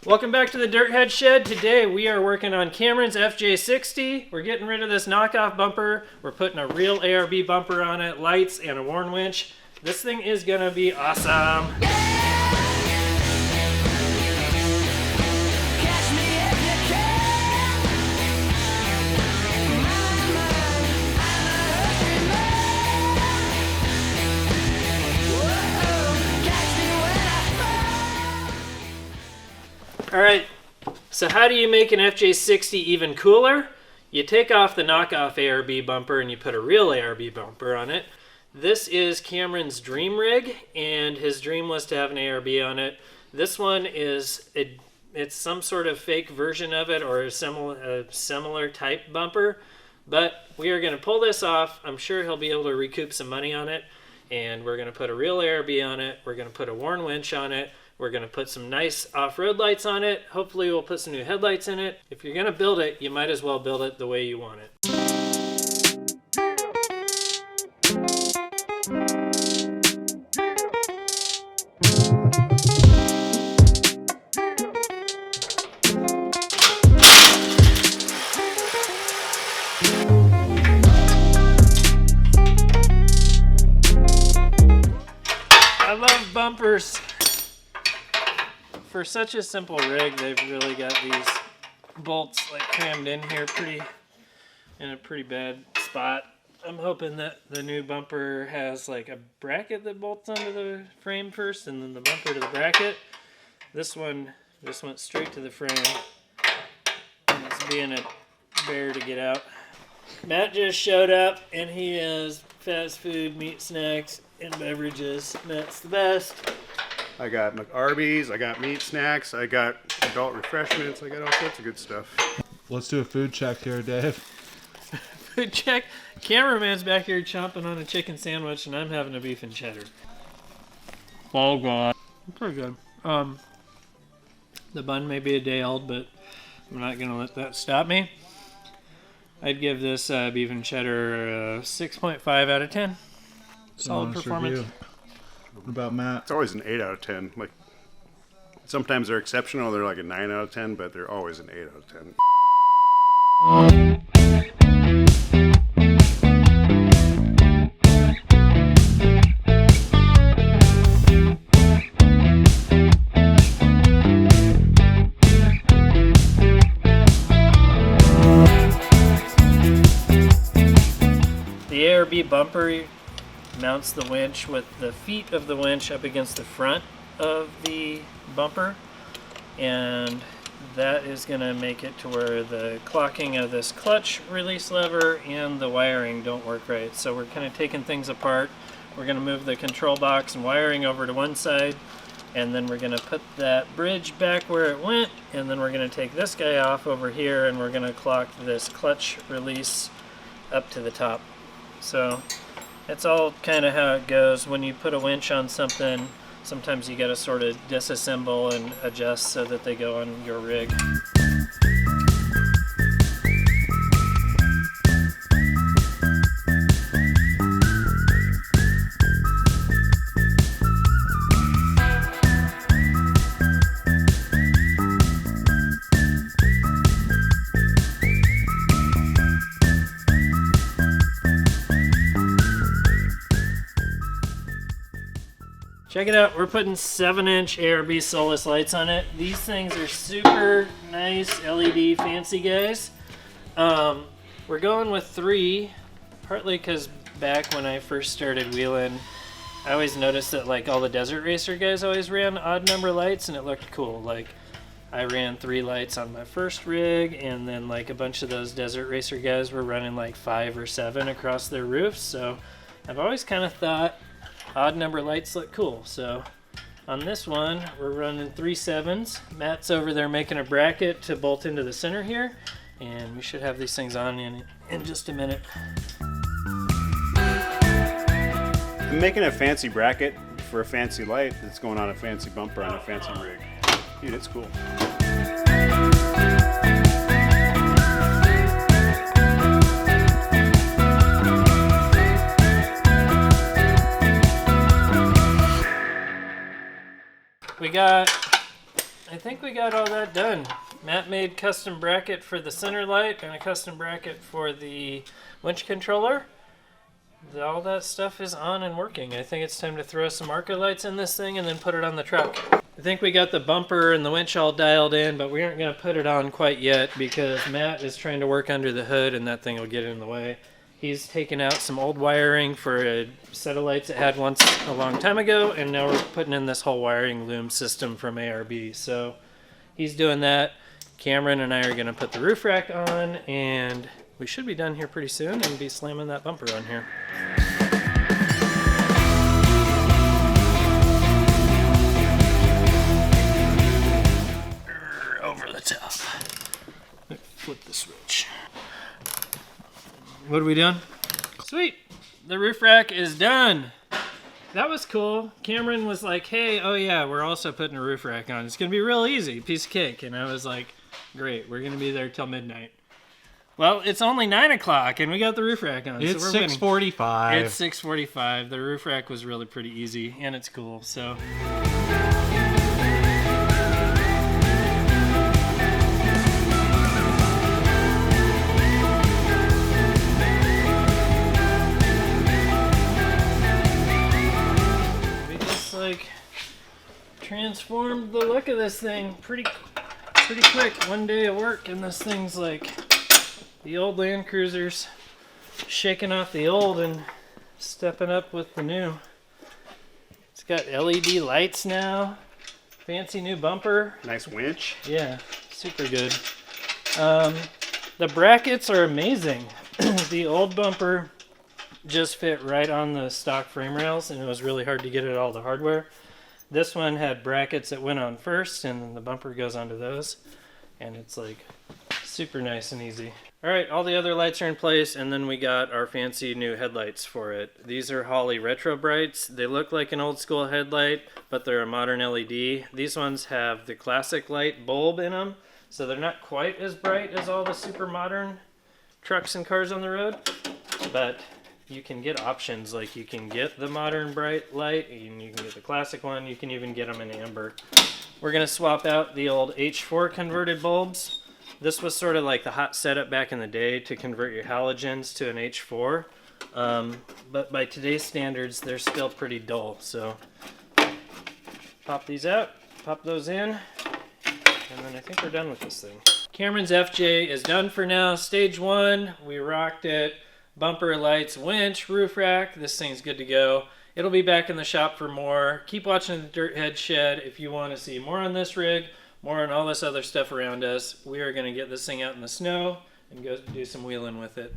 Welcome back to the Dirt Head Shed. Today we are working on Cameron's FJ60. We're getting rid of this knockoff bumper. We're putting a real ARB bumper on it, lights, and a Warn winch. This thing is gonna be awesome. Alright, so how do you make an FJ60 even cooler? You take off the knockoff ARB bumper and you put a real ARB bumper on it. This is Cameron's dream rig, and his dream was to have an ARB on it. This one is, it's some sort of fake version of it, or a similar type bumper, but we are going to pull this off. I'm sure he'll be able to recoup some money on it, and we're going to put a real ARB on it. We're going to put a Warn winch on it. We're going to put some nice off-road lights on it. Hopefully we'll put some new headlights in it. If you're going to build it, you might as well build it the way you want it. I love bumpers. For such a simple rig, they've really got these bolts like crammed in here in a pretty bad spot. I'm hoping that the new bumper has like a bracket that bolts onto the frame first, and then the bumper to the bracket. This one just went straight to the frame, and it's being a bear to get out. Matt just showed up, and he has fast food, meat snacks, and beverages. Matt's the best. I got Arby's, I got meat snacks, I got adult refreshments, I got all sorts of good stuff. Let's do a food check here, Dave. Food check. Cameraman's back here chomping on a chicken sandwich, and I'm having a beef and cheddar. Oh god. Pretty good. The bun may be a day old, but I'm not going to let that stop me. I'd give this beef and cheddar a 6.5 out of 10. Solid performance. Review. What about Matt? It's always an 8 out of 10. Like, sometimes they're exceptional, they're like a 9 out of 10, but they're always an 8 out of 10. The ARB bumper mounts the winch with the feet of the winch up against the front of the bumper, and that is going to make it to where the clocking of this clutch release lever and the wiring don't work right. So we're kind of taking things apart. We're going to move the control box and wiring over to one side, and then we're going to put that bridge back where it went, and then we're going to take this guy off over here, and we're going to clock this clutch release up to the top. So that's all kind of how it goes. When you put a winch on something, sometimes you got to sort of disassemble and adjust so that they go on your rig. Check it out, we're putting 7-inch ARB Solis lights on it. These things are super nice LED fancy guys. We're going with 3, partly because back when I first started wheeling, I always noticed that like all the Desert Racer guys always ran odd number lights, and it looked cool. Like I ran 3 lights on my first rig, and then like a bunch of those Desert Racer guys were running like 5 or 7 across their roofs. So I've always kind of thought odd number lights look cool. So on this one, we're running 3 7s. Matt's over there making a bracket to bolt into the center here, and we should have these things on in just a minute. I'm making a fancy bracket for a fancy light that's going on a fancy bumper on a fancy rig. Dude, it's cool. We got I think we got all that done. Matt made custom bracket for the center light and a custom bracket for the winch controller. All that stuff is on and working. I think it's time to throw some marker lights in this thing and then put it on the truck. I think we got the bumper and the winch all dialed in, but we aren't going to put it on quite yet because Matt is trying to work under the hood and that thing will get in the way. He's taken out some old wiring for a set of lights it had once a long time ago, and now we're putting in this whole wiring loom system from ARB. So he's doing that. Cameron and I are going to put the roof rack on, and we should be done here pretty soon and be slamming that bumper on here. Over the top. Flip the switch. What are we doing? Sweet! The roof rack is done! That was cool. Cameron was like, hey, oh yeah, we're also putting a roof rack on. It's gonna be real easy, piece of cake. And I was like, great, we're gonna be there till midnight. Well, it's only 9 o'clock and we got the roof rack on. It's so we're 6:45. It's 6:45. The roof rack was really pretty easy and it's cool, so. Transformed the look of this thing pretty quick. One day of work and this thing's like the old Landcruisers shaking off the old and stepping up with the new. It's got LED lights now, fancy new bumper. Nice winch. Yeah, super good. The brackets are amazing. The old bumper just fit right on the stock frame rails and it was really hard to get it all the hardware. This one had brackets that went on first and then the bumper goes onto those and it's like super nice and easy. Alright, all the other lights are in place and then we got our fancy new headlights for it. These are Holley Retrobrights. They look like an old school headlight but they're a modern LED. These ones have the classic light bulb in them so they're not quite as bright as all the super modern trucks and cars on the road, but you can get options, like you can get the modern bright light and you can get the classic one, you can even get them in amber. We're going to swap out the old H4 converted bulbs. This was sort of like the hot setup back in the day to convert your halogens to an H4, but by today's standards they're still pretty dull, so pop these out, pop those in, and then I think we're done with this thing. Cameron's FJ is done for now. Stage 1, we rocked it. Bumper, lights, winch, roof rack. This thing's good to go. It'll be back in the shop for more. Keep watching the Dirt Head Shed if you want to see more on this rig, more on all this other stuff around us. We are going to get this thing out in the snow and go do some wheeling with it.